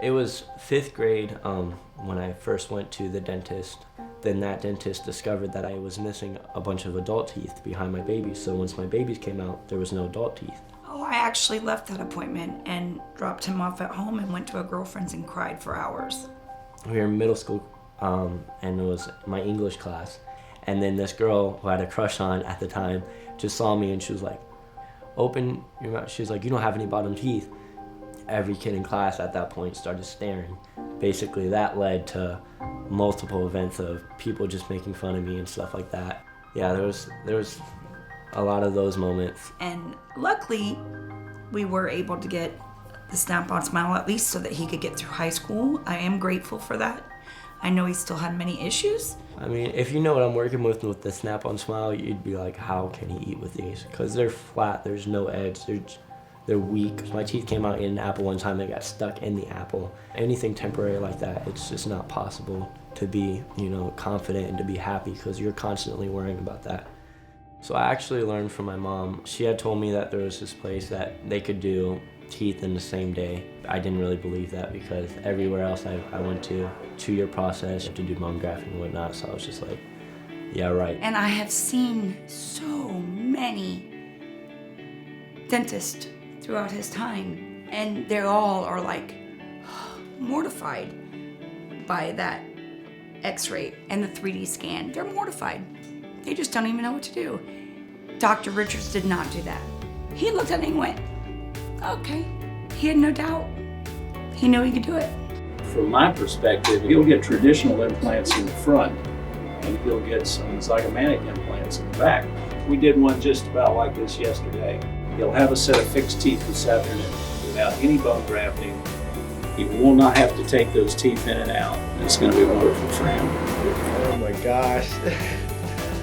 It was 5th grade when I first went to the dentist. Then that dentist discovered that I was missing a bunch of adult teeth behind my babies. So once my babies came out, there was no adult teeth. Oh, I actually left that appointment and dropped him off at home and went to a girlfriend's and cried for hours. We were in middle school, and it was my English class. And then this girl who I had a crush on at the time just saw me and she was like, open your mouth. She was like, you don't have any bottom teeth. Every kid in class at that point started staring. Basically, that led to multiple events of people just making fun of me and stuff like that. Yeah, there was a lot of those moments. And luckily, we were able to get the Snap-on Smile at least so that he could get through high school. I am grateful for that. I know he still had many issues. I mean, if you know what I'm working with the Snap-on Smile, you'd be like, how can he eat with these? Because they're flat, there's no edge, they're weak. My teeth came out in an apple one time, they got stuck in the apple. Anything temporary like that, it's just not possible to be, confident and to be happy because you're constantly worrying about that. So I actually learned from my mom. She had told me that there was this place that they could do teeth in the same day. I didn't really believe that because everywhere else I went to, 2-year process to do bone grafting and whatnot, so I was just like, yeah, right. And I have seen so many dentists throughout his time, and they all are like mortified by that x-ray and the 3D scan. They're mortified. They just don't even know what to do. Dr. Richards did not do that. He looked at it and went, okay. He had no doubt. He knew he could do it. From my perspective, he'll get traditional implants in the front, and he'll get some zygomatic implants in the back. We did one just about like this yesterday. He'll have a set of fixed teeth this afternoon without any bone grafting. He will not have to take those teeth in and out. It's going to be wonderful for him. Oh my gosh.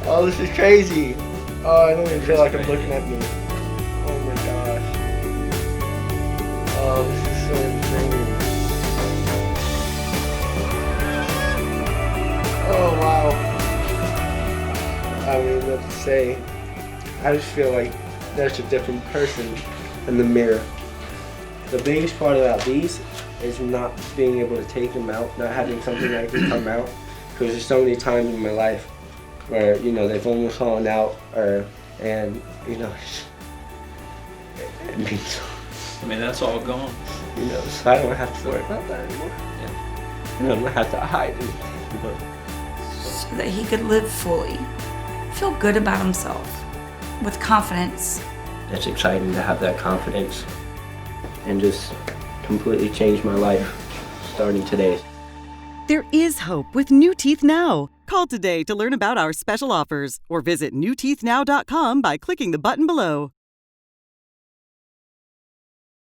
Oh, this is crazy. Oh, I don't even feel like I'm looking at me. Oh my gosh. Oh, this is so insane. Oh, wow. I don't even know what to say. I just feel like there's a different person in the mirror. The biggest part about these is not being able to take them out, not having something that can come out. Because there's so many times in my life where, they've almost fallen out, it means, I mean, that's all gone. so I don't have to worry about that anymore. Yeah. I don't have to hide anything. So that he could live fully, feel good about himself, with confidence. It's exciting to have that confidence and just completely change my life starting today. There is hope with New Teeth Now. Call today to learn about our special offers or visit newteethnow.com by clicking the button below.